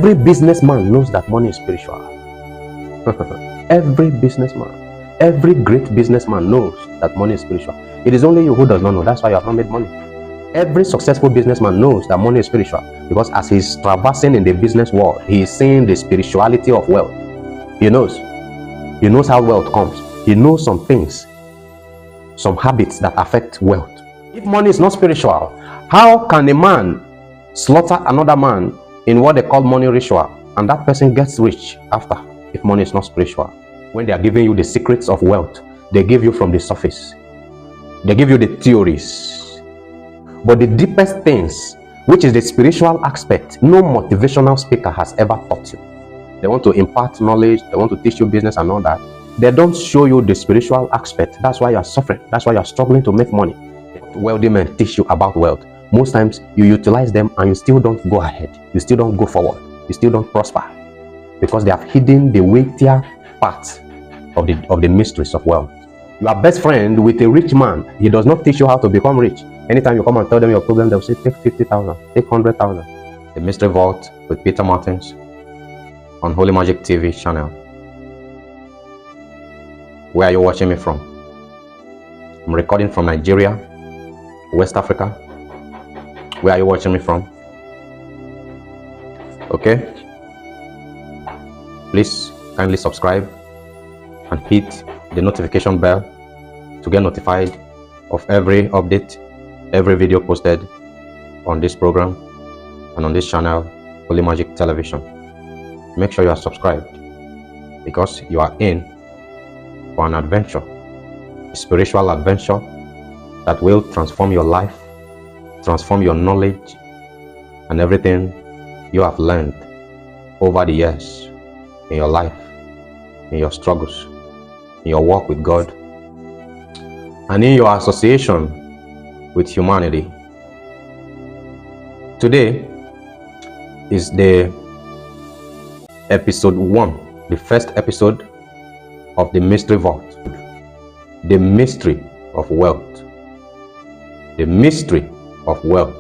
Every businessman knows that money is spiritual. Every businessman, every great businessman knows that money is spiritual. It is only you who does not know. That's why you have not made money. Every successful businessman knows that money is spiritual, because as he's traversing in the business world, he is seeing the spirituality of wealth. He knows how wealth comes. He knows some things, some habits that affect wealth. If money is not spiritual, how can a man slaughter another man in what they call money ritual, and that person gets rich after? If money is not spiritual, when they are giving you the secrets of wealth, they give you from the surface, they give you the theories, but the deepest things, which is the spiritual aspect, no motivational speaker has ever taught you. They want to impart knowledge, they want to teach you business and all that. They don't show you the spiritual aspect. That's why you are suffering. That's why you are struggling to make money. Wealthy men teach you about wealth. Most times you utilize them and you still don't go ahead. You still don't go forward. You still don't prosper, because they have hidden the weightier part of the mysteries of wealth. You are best friend with a rich man. He does not teach you how to become rich. Anytime you come and tell them your problem, they'll say, take 50,000, take 100,000. The Mystery Vault with Peter Martins on Holy Magic TV channel. Where are you watching me from? I'm recording from Nigeria, West Africa. Where are you watching me from? Okay? Please kindly subscribe and hit the notification bell to get notified of every update, every video posted on this program and on this channel, Holy Magic Television. Make sure you are subscribed, because you are in for an adventure, a spiritual adventure that will transform your life, transform your knowledge, and everything you have learned over the years in your life, in your struggles, in your walk with God, and in your association with humanity. Today is the episode 1, the first episode of the Mystery Vault, the mystery of wealth. The mystery of wealth.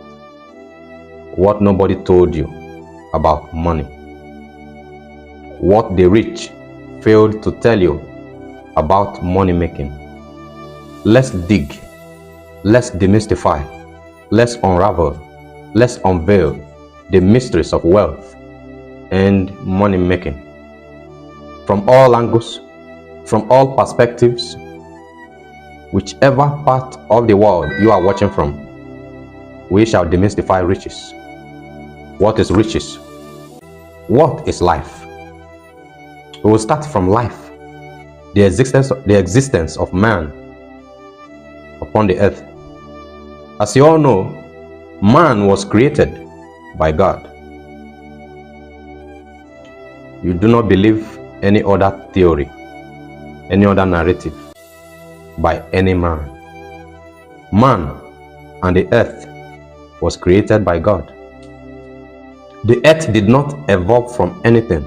What nobody told you about money. What the rich failed to tell you about money making. Let's dig, let's demystify, let's unravel, let's unveil the mysteries of wealth and money making from all angles, from all perspectives, whichever part of the world you are watching from. We shall demystify riches. What is riches? What is life? We will start from life, the existence of man upon the earth. As you all know, man was created by God. You do not believe any other theory, any other narrative by any man. Man and the earth was created by God. The earth did not evolve from anything.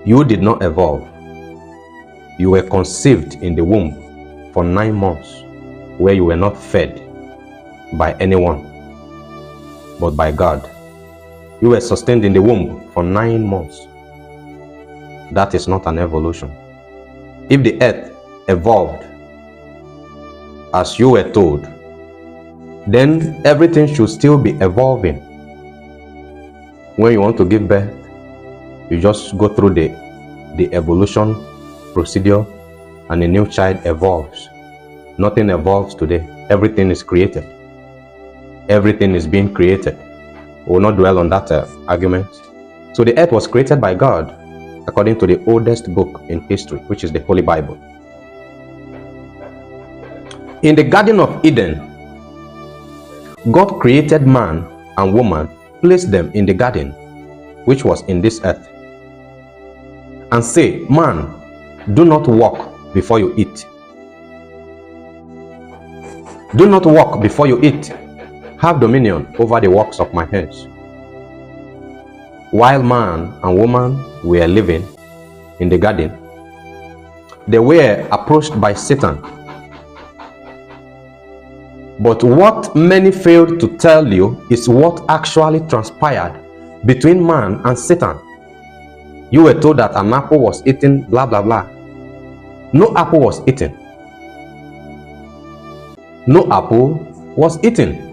You did not evolve. You were conceived in the womb for 9 months, where you were not fed by anyone but by God. You were sustained in the womb for 9 months. That is not an evolution. If the earth evolved as you were told, then everything should still be evolving. When you want to give birth, you just go through the evolution procedure and a new child evolves. Nothing evolves today. Everything is created. Everything is being created. We will not dwell on that argument. So the earth was created by God according to the oldest book in history, which is the Holy Bible. In the Garden of Eden, God created man and woman, placed them in the garden, which was in this earth, and say, man, do not walk before you eat. Do not walk before you eat. Have dominion over the works of my hands. While man and woman were living in the garden, they were approached by Satan. But what many failed to tell you is what actually transpired between man and Satan. You were told that an apple was eaten, blah, blah, blah. No apple was eaten. No apple was eaten.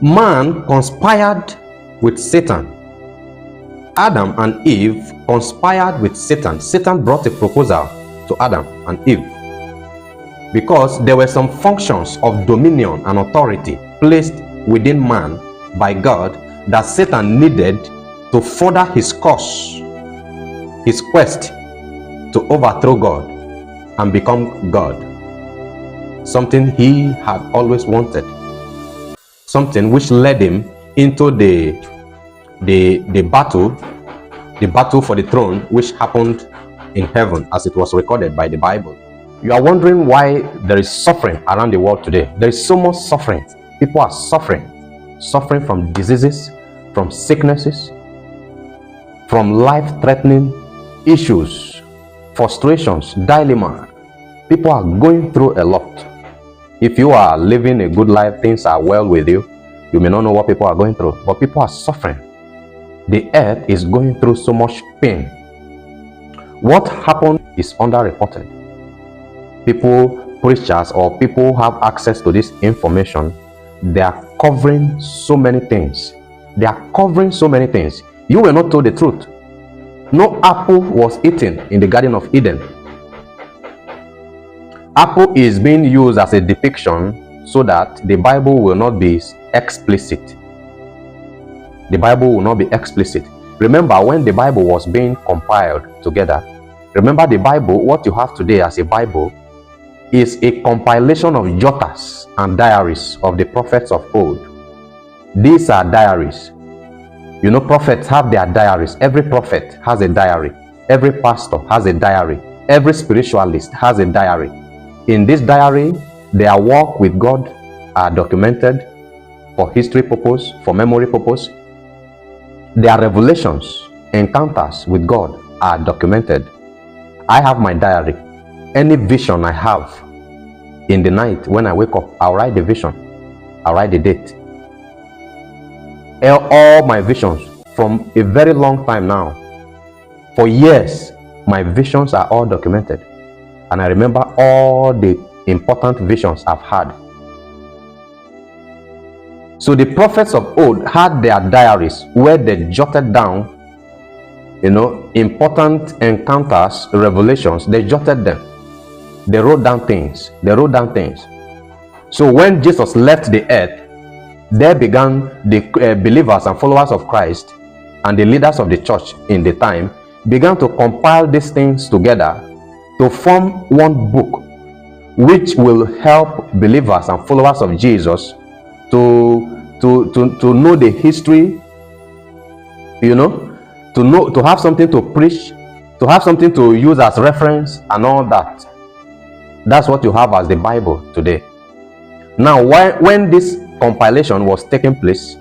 Man conspired with Satan. Adam and Eve conspired with Satan. Satan brought a proposal to Adam and Eve because there were some functions of dominion and authority placed within man by God that Satan needed to further his course, his quest to overthrow God and become God. Something he had always wanted. Something which led him into the battle for the throne, which happened in heaven as it was recorded by the Bible. You are wondering why there is suffering around the world today. There is so much suffering. People are suffering from diseases, from sicknesses, from life-threatening issues, frustrations, dilemma. People are going through a lot. If you are living a good life, things are well with you, you may not know what people are going through, but people are suffering. The earth is going through so much pain. What happened is underreported. People, preachers, or people who have access to this information, they are covering so many things. They are covering so many things. You were not told the truth. No apple was eaten in the Garden of Eden. Apple is being used as a depiction so that the Bible will not be explicit. The Bible will not be explicit. Remember, when the Bible was being compiled together, remember the Bible, what you have today as a Bible, is a compilation of jotters and diaries of the prophets of old. These are diaries. You know, prophets have their diaries. Every prophet has a diary. Every pastor has a diary. Every spiritualist has a diary. In this diary, their walk with God are documented for history purpose, for memory purpose. Their revelations, encounters with God are documented. I have my diary. Any vision I have in the night when I wake up, I'll write the vision. I'll write the date. All my visions from a very long time now, for years, my visions are all documented. And I remember all the important visions I've had. So the prophets of old had their diaries where they jotted down, important encounters, revelations. They jotted them. They wrote down things. So when Jesus left the earth, there began the believers and followers of Christ and the leaders of the church in the time began to compile these things together to form one book which will help believers and followers of Jesus to know the history, to have something to preach, to have something to use as reference and all that. That's what you have as the Bible today. Now, when this compilation was taking place,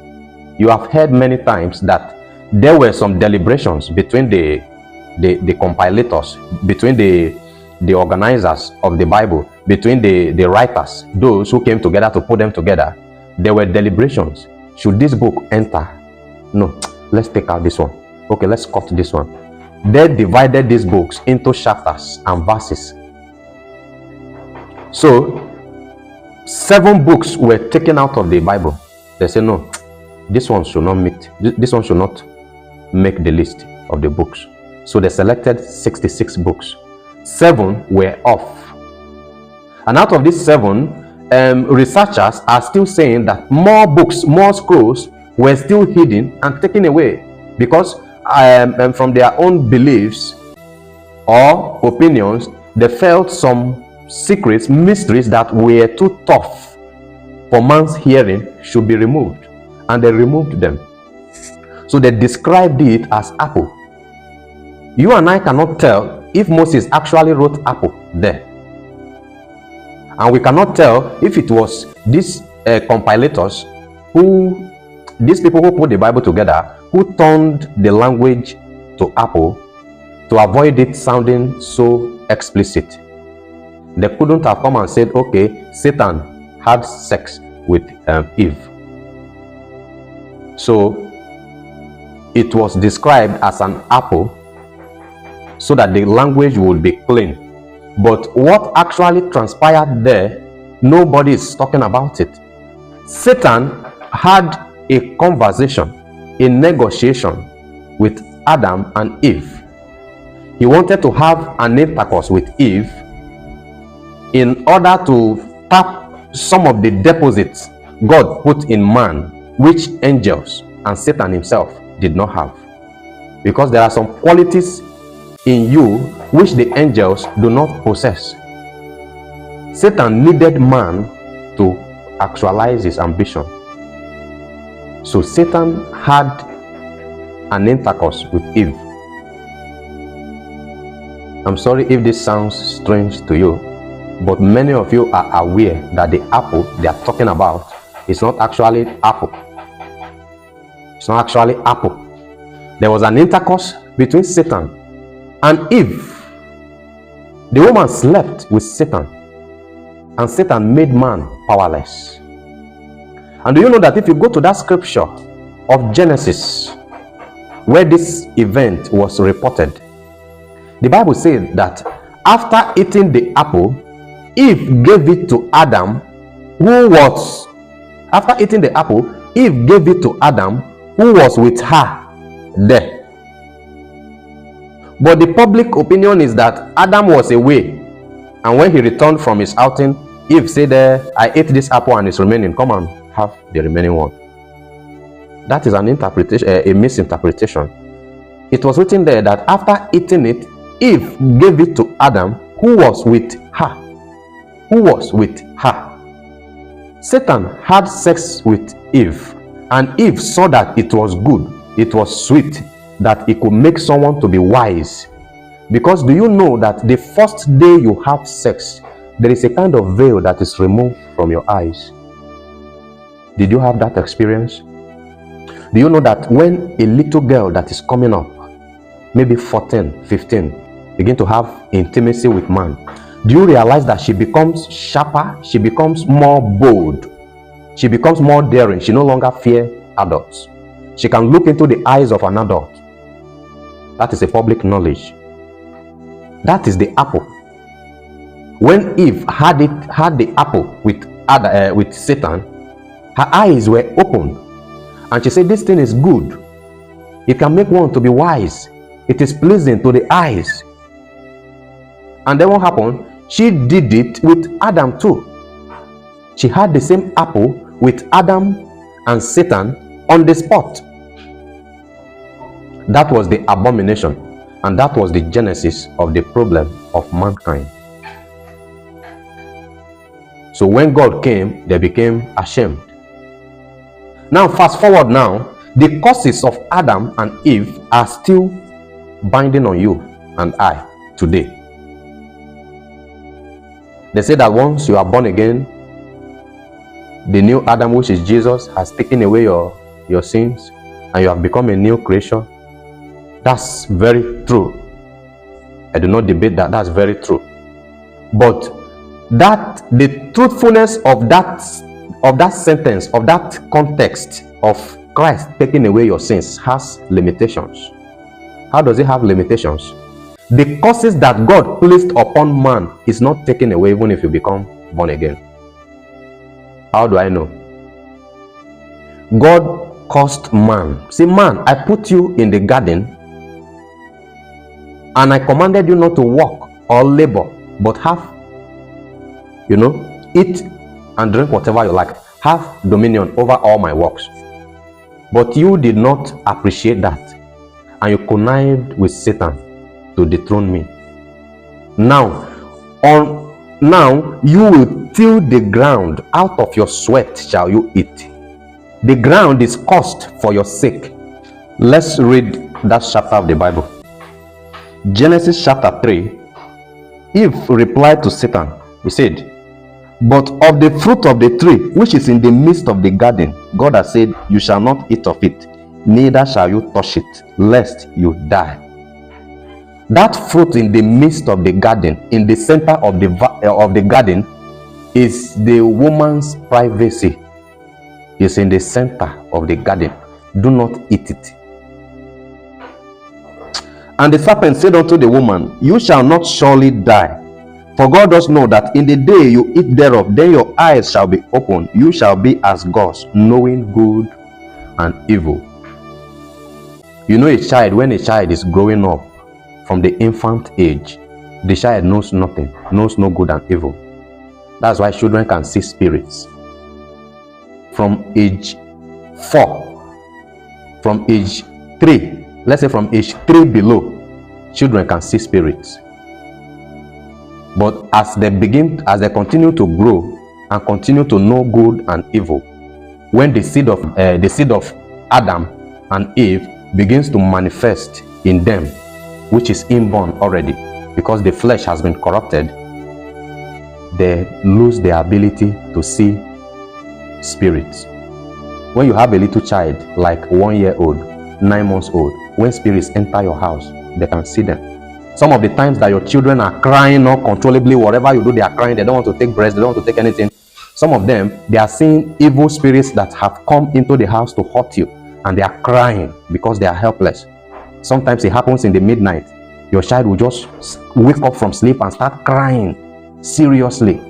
you have heard many times that there were some deliberations between the compilators, between the organizers of the Bible, between the writers, those who came together to put them together. There were deliberations. Should this book enter? No, let's take out this one. Okay, let's cut this one. They divided these books into chapters and verses. So 7 books were taken out of the Bible. They said, no, this one should not make the list of the books. So they selected 66 books. 7 were off. And out of these 7, researchers are still saying that more books, more scrolls were still hidden and taken away because from their own beliefs or opinions, they felt some secrets, mysteries that were too tough for man's hearing should be removed, and they removed them. So they described it as apple. You and I cannot tell if Moses actually wrote apple there, and we cannot tell if it was these compilators these people who put the Bible together, who turned the language to apple to avoid it sounding so explicit. They couldn't have come and said, okay, Satan had sex with Eve. So it was described as an apple so that the language would be clean. But what actually transpired there, nobody is talking about it. Satan had a conversation, a negotiation with Adam and Eve. He wanted to have an intercourse with Eve in order to tap some of the deposits God put in man, which angels and Satan himself did not have. Because there are some qualities in you which the angels do not possess. Satan needed man to actualize his ambition. So Satan had an intercourse with Eve. I'm sorry if this sounds strange to you, but many of you are aware that the apple they are talking about is not actually apple. It's not actually apple. There was an intercourse between Satan and Eve. The woman slept with Satan, and Satan made man powerless. And do you know that if you go to that scripture of Genesis where this event was reported, the Bible said that after eating the apple, Eve gave it to Adam, after eating the apple, Eve gave it to Adam, who was with her there. But the public opinion is that Adam was away, and when he returned from his outing, Eve said, I ate this apple and it's remaining. Come and have the remaining one. That is an interpretation, a misinterpretation. It was written there that after eating it, Eve gave it to Adam, who was with her. Satan had sex with Eve, and Eve saw that it was good, it was sweet, that it could make someone to be wise. Because do you know that the first day you have sex, there is a kind of veil that is removed from your eyes? Did you have that experience? Do you know that when a little girl that is coming up, maybe 14, 15, begin to have intimacy with man, do you realize that she becomes sharper, she becomes more bold, she becomes more daring, she no longer fears adults. She can look into the eyes of an adult. That is a public knowledge. That is the apple. When Eve had the apple with Satan, her eyes were opened, and she said, this thing is good. It can make one to be wise. It is pleasing to the eyes. And then what happened? She did it with Adam too. She had the same apple with Adam and Satan on the spot. That was the abomination, and that was the genesis of the problem of mankind. So when God came, they became ashamed. Now fast forward now, the curses of Adam and Eve are still binding on you and I today. They say that once you are born again, the new Adam, which is Jesus, has taken away your sins, and you have become a new creation. That's very true. I do not debate that. That's very true. But the truthfulness of that sentence, of that context of Christ taking away your sins, has limitations. How does it have limitations? The curses that God placed upon man is not taken away even if you become born again. How do I know? God cursed man. See, man, I put you in the garden, and I commanded you not to work or labor, but have, eat and drink whatever you like. Have dominion over all my works. But you did not appreciate that, and you connived with Satan to dethrone me. Now you will till the ground, out of your sweat shall you eat. The ground is cursed for your sake. Let's read that chapter of the Bible. Genesis chapter 3. Eve replied to Satan. He said, but of the fruit of the tree which is in the midst of the garden, God has said, you shall not eat of it, neither shall you touch it, lest you die. That fruit in the midst of the garden, in the center of the garden, is the woman's privacy. It's in the center of the garden. Do not eat it. And the serpent said unto the woman, You shall not surely die. For God does know that in the day you eat thereof, then your eyes shall be opened. You shall be as gods, knowing good and evil. You know, a child, when a child is growing up from the infant age, the child knows nothing, knows no good and evil. That's why children can see spirits. From age 4, from age 3, let's say from age 3 below, children can see spirits. But as they continue to grow and continue to know good and evil, when the seed of Adam and Eve begins to manifest in them, which is inborn already, because the flesh has been corrupted, they lose their ability to see spirits. When you have a little child like 1 year old, 9 months old, when spirits enter your house, they can see them. Some of the times that your children are crying uncontrollably, whatever you do, they are crying, they don't want to take breast, they don't want to take anything. Some of them, they are seeing evil spirits that have come into the house to hurt you, and they are crying because they are helpless. Sometimes it happens in the midnight. Your child will just wake up from sleep and start crying seriously.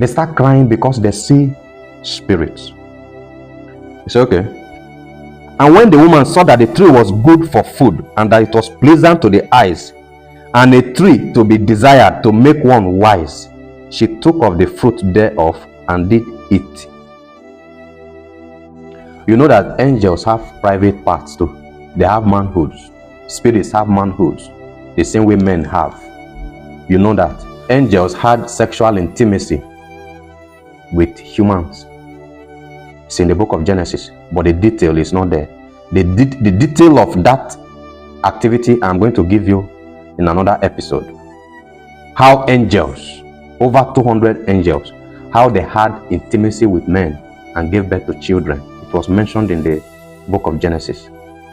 They start crying because they see spirits. It's okay. And when the woman saw that the tree was good for food, and that it was pleasant to the eyes, and a tree to be desired to make one wise, she took of the fruit thereof and did eat. You know that angels have private parts too. They have manhoods. Spirits have manhoods, the same way men have. You know that angels had sexual intimacy with humans. It's in the book of Genesis, but the detail is not there. The detail of that activity I'm going to give you in another episode. How angels, over 200 angels, how they had intimacy with men and gave birth to children. It was mentioned in the book of Genesis,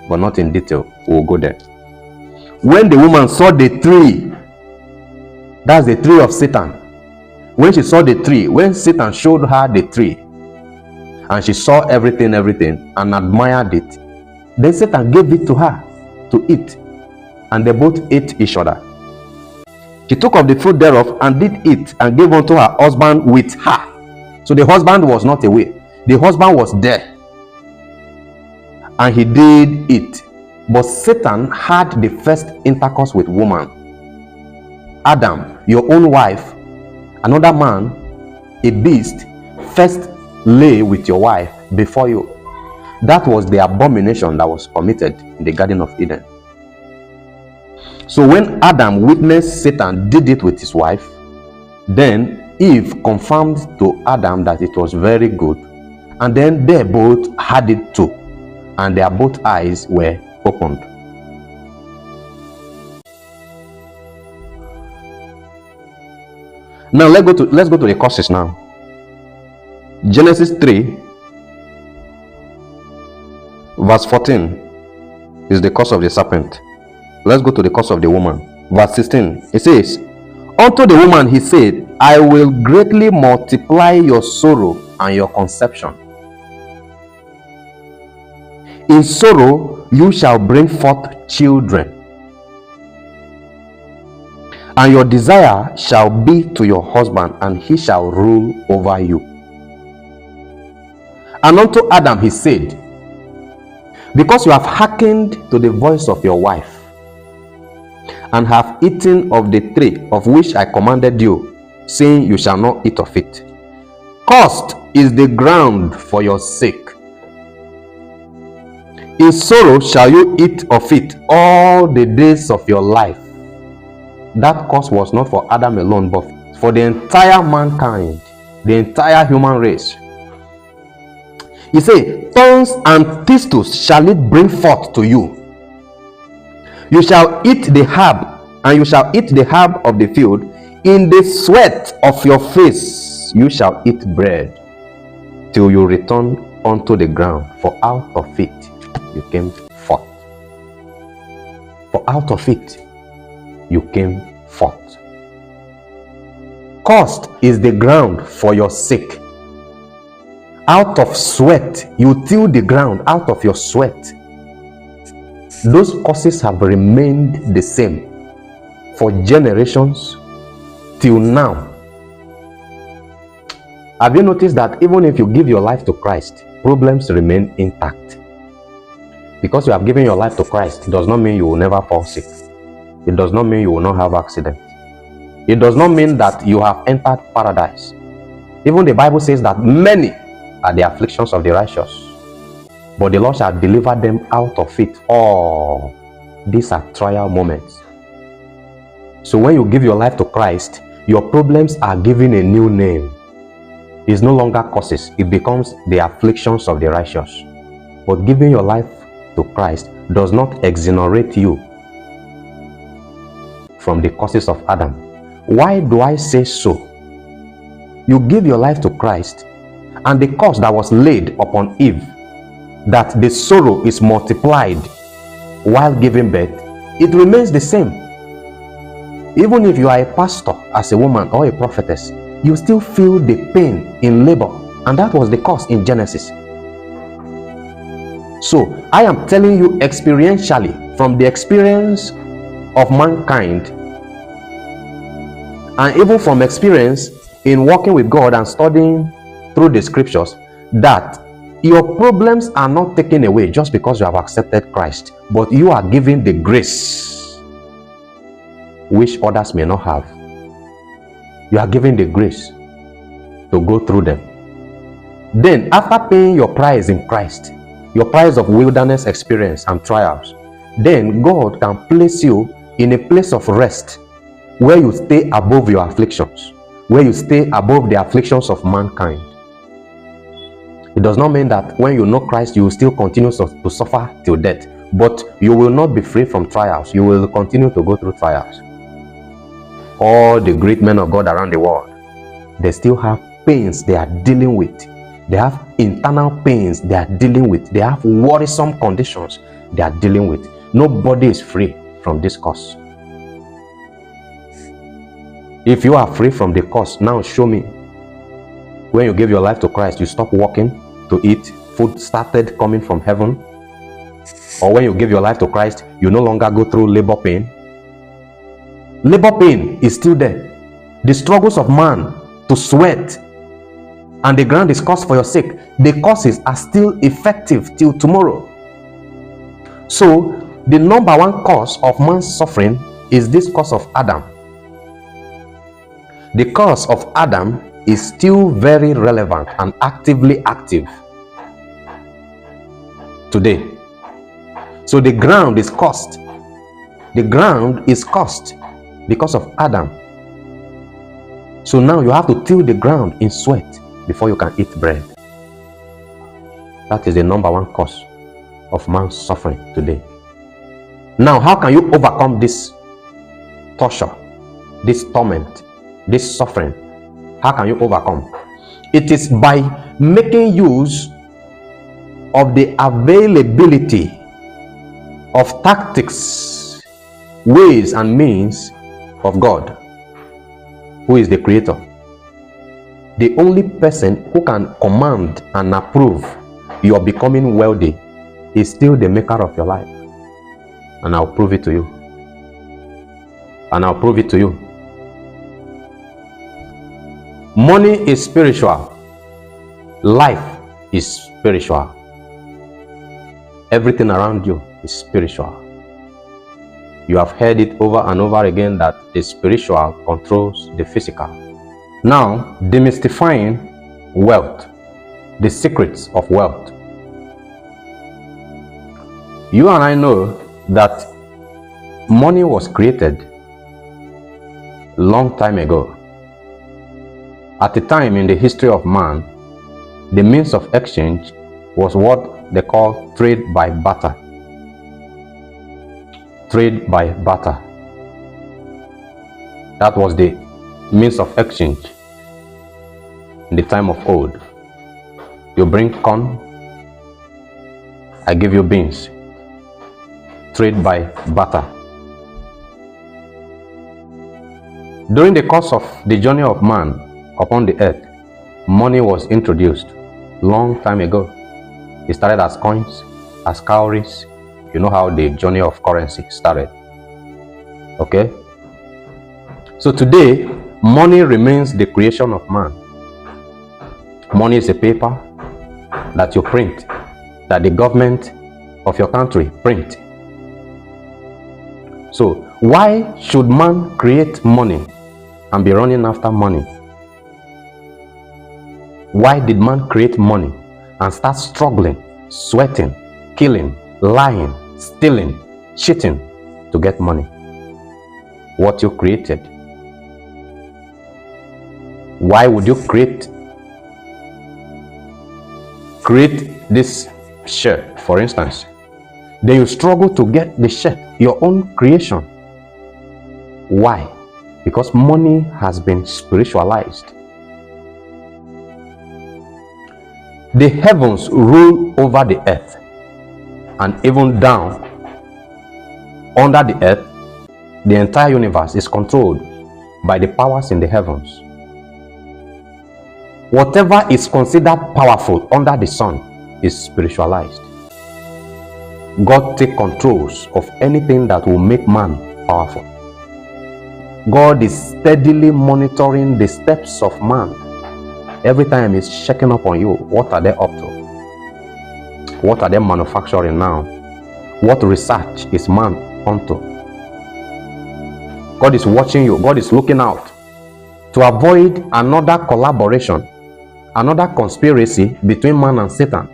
but not in detail. We'll go there. When the woman saw the tree, that's the tree of Satan. When she saw the tree, when Satan showed her the tree, and she saw everything and admired it, then Satan gave it to her to eat, and they both ate each other. She took of the fruit thereof and did eat, and gave unto her husband with her. So the husband was not away, the husband was there, and he did eat. But Satan had the first intercourse with woman. Adam, your own wife, another man, a beast, first lay with your wife before you. That was the abomination that was committed in the Garden of Eden. So when Adam witnessed Satan did it with his wife, then Eve confirmed to Adam that it was very good, and then they both had it too, and their both eyes were opened. Now let's go to the causes now. Genesis 3 verse 14 is the cause of the serpent. Let's go to the cause of the woman. Verse 16, it says, Unto the woman he said, I will greatly multiply your sorrow and your conception. In sorrow you shall bring forth children, and your desire shall be to your husband, and he shall rule over you. And unto Adam he said, Because you have hearkened to the voice of your wife, and have eaten of the tree of which I commanded you, saying, You shall not eat of it. Cursed is the ground for your sake. In sorrow shall you eat of it all the days of your life. That curse was not for Adam alone, but for the entire mankind, the entire human race. He said, Thorns and thistles shall it bring forth to you. You shall eat the herb, and you shall eat the herb of the field. In the sweat of your face you shall eat bread, till you return unto the ground, for out of it you came forth. For out of it you came forth. Cursed is the ground for your sake. Out of sweat, you till the ground out of your sweat. Those causes have remained the same for generations till now. Have you noticed that even if you give your life to Christ, problems remain intact? Because you have given your life to Christ, it does not mean you will never fall sick. It does not mean you will not have accident. It does not mean that you have entered paradise. Even the Bible says that many are the afflictions of the righteous, but the Lord shall deliver them out of it all. These are trial moments. So when you give your life to Christ, your problems are given a new name. It's no longer causes, it becomes the afflictions of the righteous. But giving your life to Christ does not exonerate you from the causes of Adam. Why do I say so? You give your life to Christ, and the curse that was laid upon Eve, that the sorrow is multiplied while giving birth, it remains the same. Even if you are a pastor as a woman or a prophetess, you still feel the pain in labor, and that was the cause in Genesis. So I am telling you experientially, from the experience of mankind, and even from experience in working with God and studying through the scriptures, that your problems are not taken away just because you have accepted Christ, but you are given the grace which others may not have. You are given the grace to go through them. Then, after paying your price in Christ, your price of wilderness experience and trials, then God can place you in a place of rest where you stay above your afflictions, where you stay above the afflictions of mankind. It does not mean that when you know Christ, you will still continue to suffer till death, but you will not be free from trials. You will continue to go through trials. All the great men of God around the world, they still have pains they are dealing with. They have internal pains they are dealing with. They have worrisome conditions they are dealing with. Nobody is free from this curse. If you are free from the curse, now show me. When you give your life to Christ, you stop working to eat, food started coming from heaven. Or when you give your life to Christ, you no longer go through labor pain. Labor pain is still there. The struggles of man to sweat and the ground is cursed for your sake, the causes are still effective till tomorrow. So the number one cause of man's suffering is this curse of Adam. The curse of Adam is still very relevant and actively active today. So the ground is cursed. The ground is cursed because of Adam. So now you have to till the ground in sweat before you can eat bread. That is the number one cause of man's suffering today. Now, how can you overcome this torture, this torment, this suffering? How can you overcome? It is by making use of the availability of tactics, ways and means of God, who is the creator. The only person who can command and approve your becoming wealthy is still the maker of your life. And I'll prove it to you. And I'll prove it to you. Money is spiritual. Life is spiritual. Everything around you is spiritual. You have heard it over and over again that the spiritual controls the physical. Now, demystifying wealth, the secrets of wealth. You and I know that money was created long time ago. At a time in the history of man, the means of exchange was what they call trade by barter. Trade by barter. That was the means of exchange in the time of old. You bring corn, I give you beans. Trade by barter. During the course of the journey of man upon the earth, money was introduced long time ago. It started as coins, as cowries, You know how the journey of currency started. Okay? So today, money remains the creation of man. Money is a paper that you print, that the government of your country print. So why should man create money and be running after money? Why did man create money and start struggling, sweating, killing, lying, stealing, cheating to get money? What you created. Why would you create this shirt, for instance? Then you struggle to get the shirt, your own creation. Why? Because money has been spiritualized. The heavens rule over the earth, and even down under the earth, the entire universe is controlled by the powers in the heavens. Whatever is considered powerful under the sun is spiritualized. God takes control of anything that will make man powerful. God is steadily monitoring the steps of man. Every time he's checking up on you. What are they up to? What are they manufacturing now? What research is man onto? God is watching you. God is looking out to avoid another collaboration, another conspiracy between man and Satan.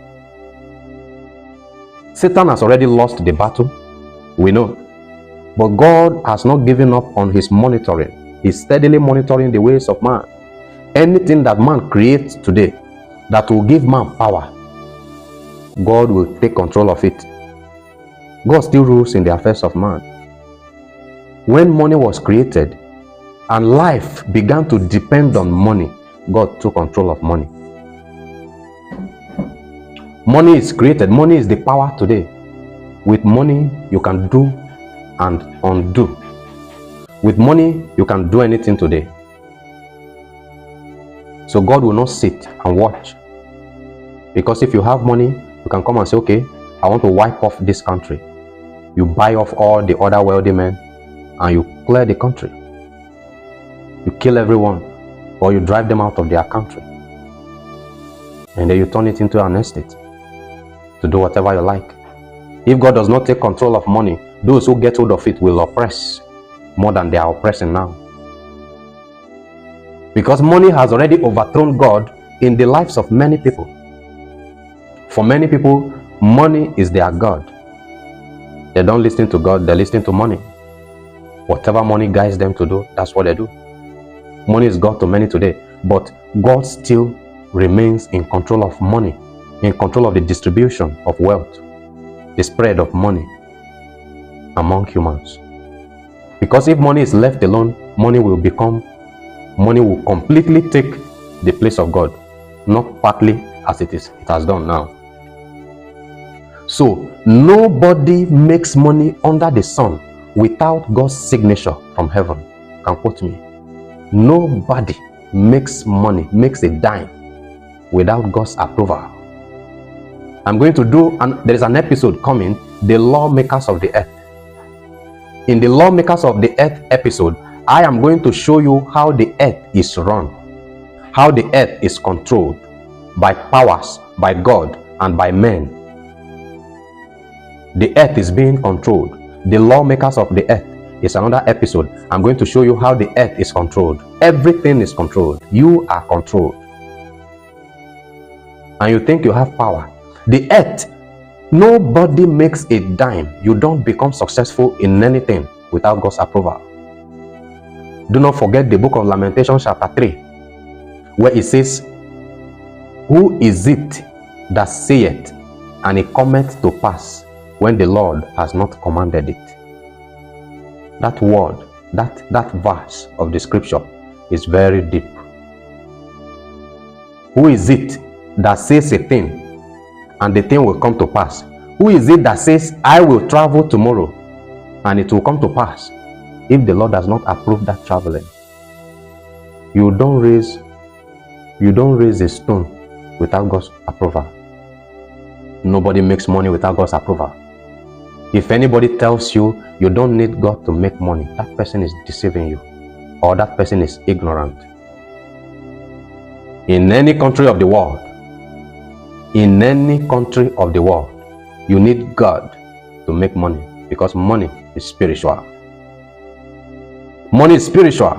Satan has already lost the battle, we know. But God has not given up on his monitoring. He's steadily monitoring the ways of man. Anything that man creates today that will give man power, God will take control of it. God still rules in the affairs of man. When money was created and life began to depend on money, God took control of money. Money is created. Money is the power today. With money, you can do and undo. With money, you can do anything today. So God will not sit and watch. Because if you have money, you can come and say, okay, I want to wipe off this country. You buy off all the other wealthy men and you clear the country. You kill everyone or you drive them out of their country. And then you turn it into an estate to do whatever you like. If God does not take control of money, those who get hold of it will oppress more than they are oppressing now. Because money has already overthrown God in the lives of many people. For many people, money is their God. They don't listen to God, they listen to money. Whatever money guides them to do, that's what they do. Money is God to many today, but God still remains in control of money, in control of the distribution of wealth, the spread of money among humans. Because if money is left alone, money will completely take the place of God, not partly as it has done now. So nobody makes money under the sun without God's signature from heaven. You can quote me. Nobody makes money, makes a dime without God's approval. I'm going to do, there is an episode coming, The Lawmakers of the Earth. In the Lawmakers of the Earth episode, I am going to show you how the earth is run, how the earth is controlled by powers, by God, and by men. The earth is being controlled. The Lawmakers of the Earth is another episode. I'm going to show you how the earth is controlled. Everything is controlled. You are controlled. And you think you have power. The earth, nobody makes a dime. You don't become successful in anything without God's approval. Do not forget the book of Lamentation chapter 3, where it says, who is it that saith, and it cometh to pass, when the Lord has not commanded it? That word, that verse of the scripture is very deep. Who is it that says a thing and the thing will come to pass? Who is it that says, I will travel tomorrow and it will come to pass, if the Lord does not approve that traveling? You don't raise a stone without God's approval. Nobody makes money without God's approval. If anybody tells you you don't need God to make money, that person is deceiving you, or that person is ignorant. In any country of the world, you need God to make money, because money is spiritual. Money is spiritual.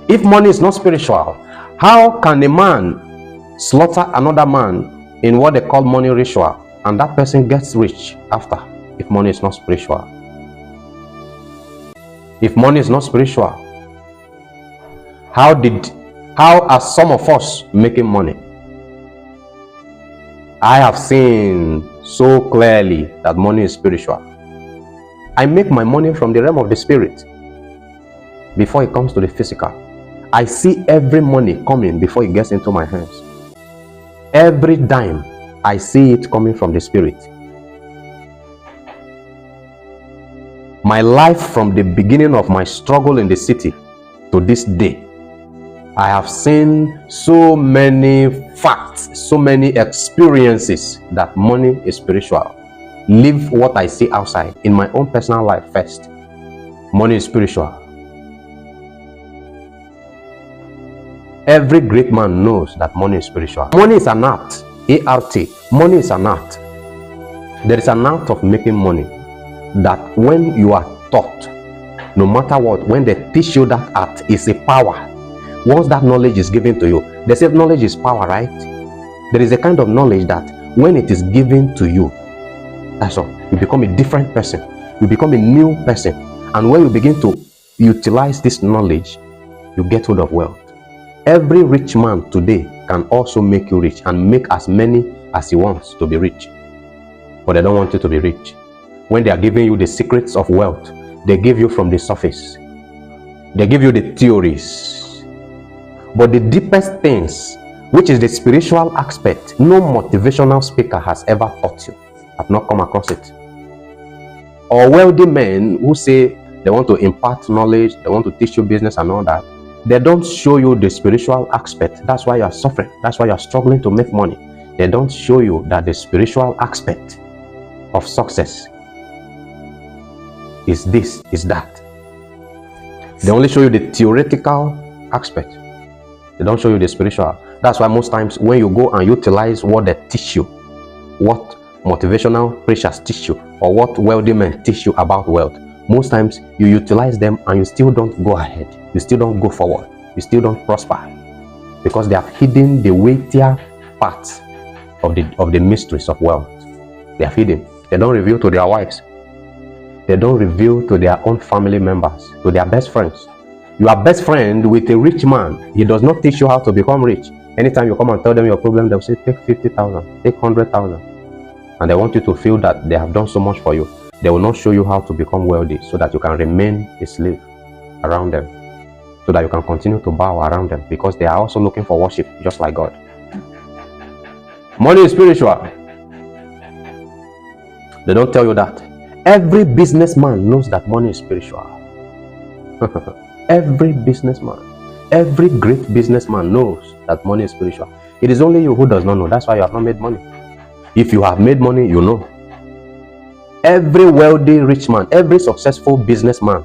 If money is not spiritual, how can a man slaughter another man in what they call money ritual, and that person gets rich after? If money is not spiritual, if money is not spiritual, how are some of us making money? I have seen so clearly that money is spiritual. I make my money from the realm of the spirit before it comes to the physical. I see every money coming before it gets into my hands. Every dime, I see it coming from the spirit. My life, from the beginning of my struggle in the city to this day, I have seen so many facts, so many experiences that money is spiritual. Leave what I see outside. In my own personal life first, money is spiritual. Every great man knows that money is spiritual. Money is an art. A-R-T. Money is an art. There is an art of making money that when you are taught, no matter what, when they teach you that art, is a power. Once that knowledge is given to you, they say knowledge is power, right? There is a kind of knowledge that when it is given to you, that's all. You become a different person. You become a new person. And when you begin to utilize this knowledge, you get hold of wealth. Every rich man today can also make you rich and make as many as he wants to be rich. But they don't want you to be rich. When they are giving you the secrets of wealth, they give you from the surface. They give you the theories. But the deepest things, which is the spiritual aspect, no motivational speaker has ever taught you. I've not come across it. Or wealthy men who say they want to impart knowledge, they want to teach you business and all that, they don't show you the spiritual aspect. That's why you are suffering. That's why you are struggling to make money. They don't show you that the spiritual aspect of success is this, is that. They only show you the theoretical aspect. They don't show you the spiritual. That's why most times when you go and utilize what they teach you, what motivational preachers teach you, or what wealthy men teach you about wealth, most times you utilize them and you still don't go ahead. You still don't go forward. You still don't prosper, because they have hidden the weightier parts of the mysteries of wealth. They have hidden. They don't reveal to their wives. They don't reveal to their own family members, to their best friends. You are best friend with a rich man. He does not teach you how to become rich. Anytime you come and tell them your problem, they'll say, take 50,000, take 100,000. And they want you to feel that they have done so much for you. They will not show you how to become wealthy so that you can remain a slave around them, so that you can continue to bow around them, because they are also looking for worship just like God. Money is spiritual. They don't tell you that. Every businessman knows that money is spiritual. Every businessman, every great businessman knows that money is spiritual. It is only you who does not know. That's why you have not made money. If you have made money, you know. Every wealthy rich man, every successful businessman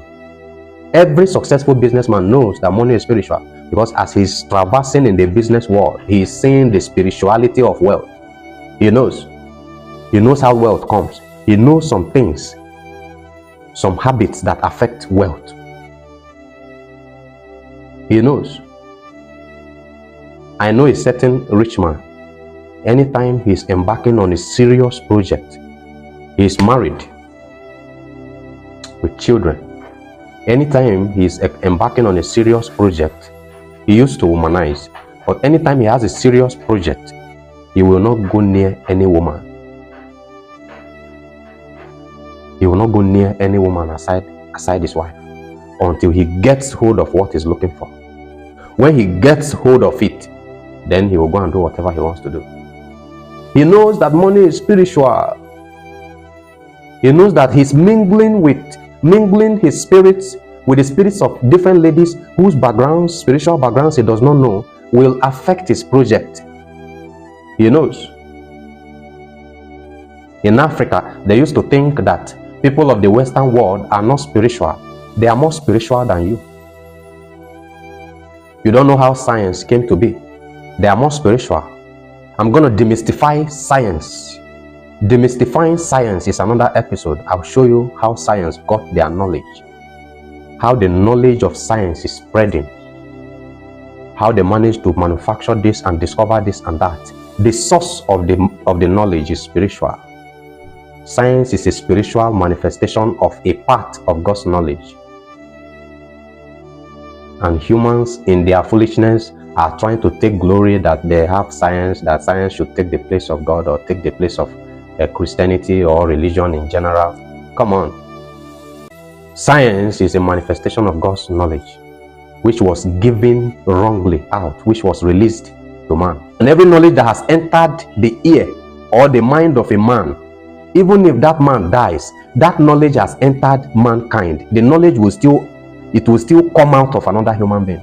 knows that money is spiritual, because as he's traversing in the business world, he is seeing the spirituality of wealth. He knows how wealth comes. He knows some things, some habits that affect wealth. He knows. I know a certain rich man, anytime he's embarking on a serious project, he's married with children. Anytime he's embarking on a serious project, he used to womanize. But anytime he has a serious project, he will not go near any woman. He will not go near any woman aside his wife, until he gets hold of what he's looking for. When he gets hold of it, then he will go and do whatever he wants to do. He knows that money is spiritual. He knows that he's mingling his spirits with the spirits of different ladies whose backgrounds, spiritual backgrounds he does not know, will affect his project. He knows. In Africa, they used to think that people of the Western world are not spiritual. They are more spiritual than you. You don't know how science came to be. They are more spiritual. I'm going to demystify science. Demystifying science is another episode. I'll show you how science got their knowledge, how the knowledge of science is spreading, how they managed to manufacture this and discover this and that. The source of the knowledge is spiritual. Science is a spiritual manifestation of a part of God's knowledge. And humans, in their foolishness, are trying to take glory that they have science, that science should take the place of God or take the place of Christianity or religion in general. Come on. Science is a manifestation of God's knowledge, which was given wrongly out, which was released to man. And every knowledge that has entered the ear or the mind of a man, even if that man dies, that knowledge has entered mankind. The knowledge will still come out of another human being.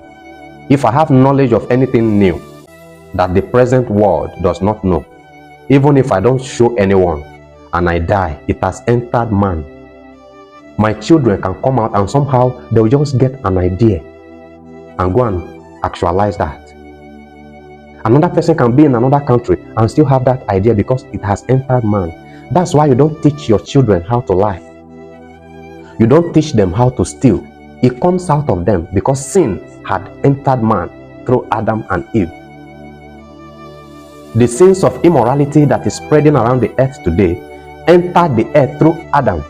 If I have knowledge of anything new that the present world does not know, even if I don't show anyone and I die, it has entered man. My children can come out and somehow they'll just get an idea and go and actualize that. Another person can be in another country and still have that idea because it has entered man. That's why you don't teach your children how to lie. You don't teach them how to steal. It comes out of them because sin had entered man through Adam and Eve. The sins of immorality that is spreading around the earth today entered the earth through Adam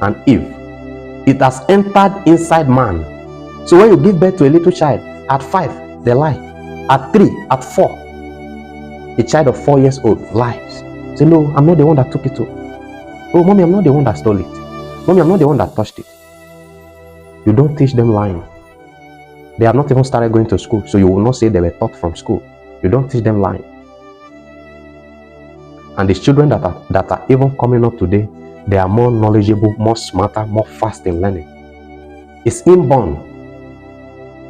and Eve. It has entered inside man. So when you give birth to a little child, at 5, they lie. At 3, at 4, a child of 4 years old lies. Say, no, I'm not the one that took it. Oh, mommy, I'm not the one that stole it. Mommy, I'm not the one that touched it. You don't teach them lying. They have not even started going to school, so you will not say they were taught from school. You don't teach them lying. And the children that are even coming up today, they are more knowledgeable, more smarter, more fast in learning. It's inborn.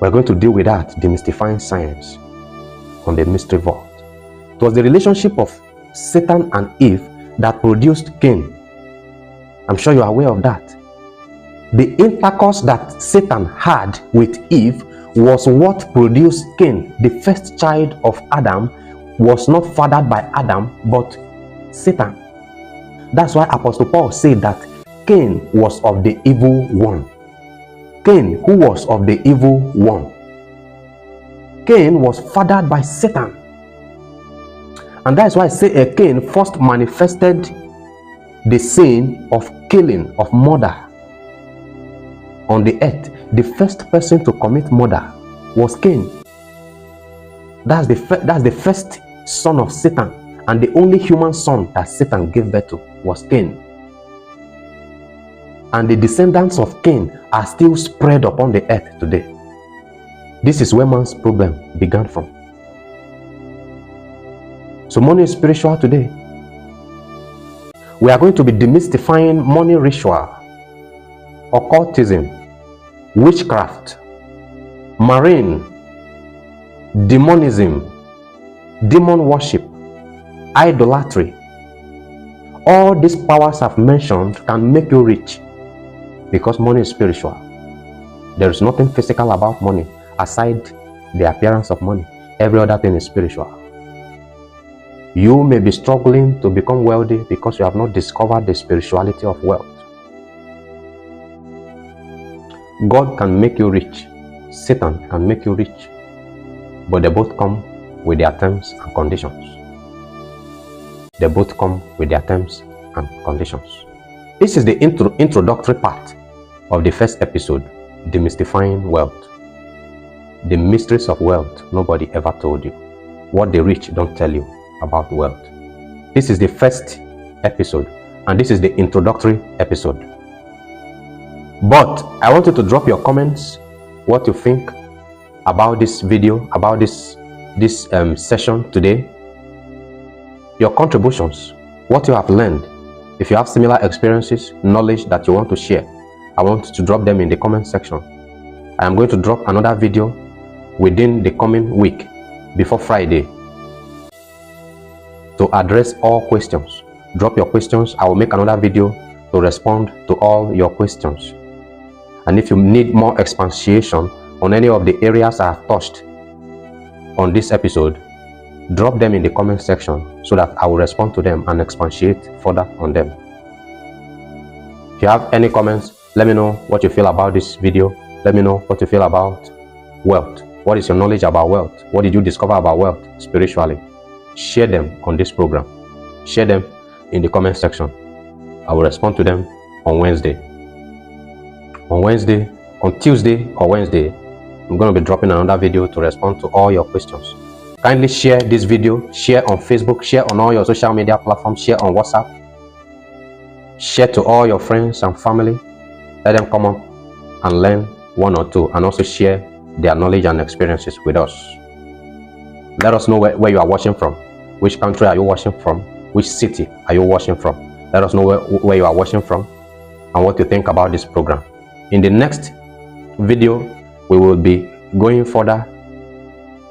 We're going to deal with that, demystifying science on the mystery vault. It was the relationship of Satan and Eve that produced Cain. I'm sure you are aware of that. The intercourse that Satan had with Eve was what produced Cain. The first child of Adam was not fathered by Adam, but Satan. That's why Apostle Paul said that Cain was of the evil one. Cain, who was of the evil one. Cain was fathered by Satan. And that's why I say Cain first manifested the sin of killing, of murder on the earth. The first person to commit murder was Cain. That's the first son of Satan, and the only human son that Satan gave birth to was Cain. And the descendants of Cain are still spread upon the earth today. This is where man's problem began from. So money is spiritual today. We are going to be demystifying money ritual, occultism, witchcraft, marine, demonism, demon worship, idolatry. All these powers I've mentioned can make you rich because money is spiritual. There is nothing physical about money aside the appearance of money. Every other thing is spiritual. You may be struggling to become wealthy because you have not discovered the spirituality of wealth. God can make you rich. Satan can make you rich. But they both come with their terms and conditions. They both come with their terms and conditions. This is the introductory part of the first episode, Demystifying Wealth. The mysteries of wealth nobody ever told you. What the rich don't tell you about wealth. This is the first episode, and this is the introductory episode. But I want you to drop your comments, what you think about this video, about this session today, your contributions, what you have learned. If you have similar experiences, knowledge that you want to share, I want you to drop them in the comment section. I am going to drop another video within the coming week before Friday to address all questions. Drop your questions. I will make another video to respond to all your questions. And if you need more expatiation on any of the areas I have touched on this episode, drop them in the comment section so that I will respond to them and expatiate further on them. If you have any comments, let me know what you feel about this video. Let me know what you feel about wealth. What is your knowledge about wealth? What did you discover about wealth spiritually? Share them on this program. Share them in the comment section. I will respond to them on Wednesday. On Tuesday or Wednesday, I'm going to be dropping another video to respond to all your questions. Kindly share this video, share on Facebook, share on all your social media platforms, share on WhatsApp, share to all your friends and family. Let them come up and learn one or two, and also share their knowledge and experiences with us. Let us know where you are watching from. Which country are you watching from? Which city are you watching from? Let us know where you are watching from and what you think about this program. In the next video, we will be going further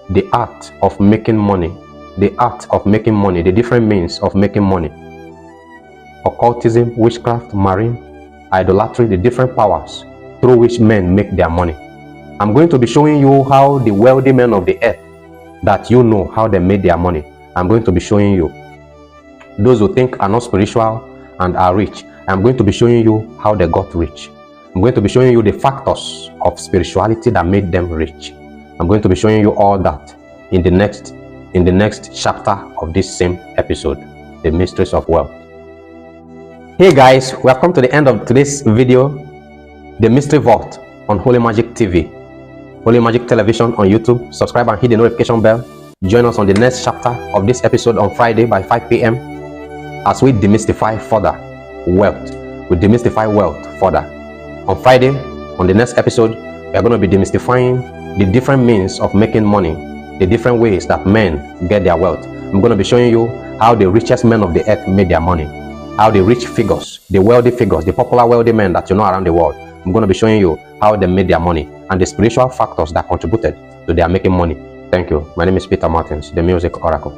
the art of making money, the different means of making money, occultism, witchcraft, marine, idolatry, the different powers through which men make their money. I'm going to be showing you how the wealthy men of the earth that you know how they made their money. I'm going to be showing you. Those who think are not spiritual and are rich, I'm going to be showing you how they got rich. I'm going to be showing you the factors of spirituality that made them rich. I'm going to be showing you all that in the next chapter of this same episode, The Mysteries of Wealth. Hey guys, we have come to the end of today's video, The Mystery Vault on Holy Magic TV, Holy Magic Television on YouTube. Subscribe and hit the notification bell. Join us on the next chapter of this episode on Friday by 5 p.m. as we demystify further wealth. We demystify wealth further. On Friday, on the next episode, we are going to be demystifying the different means of making money, the different ways that men get their wealth. I'm going to be showing you how the richest men of the earth made their money, how the rich figures, the wealthy figures, the popular wealthy men that you know around the world, I'm going to be showing you how they made their money and the spiritual factors that contributed to their making money. Thank you. My name is Peter Martins, the Music Oracle.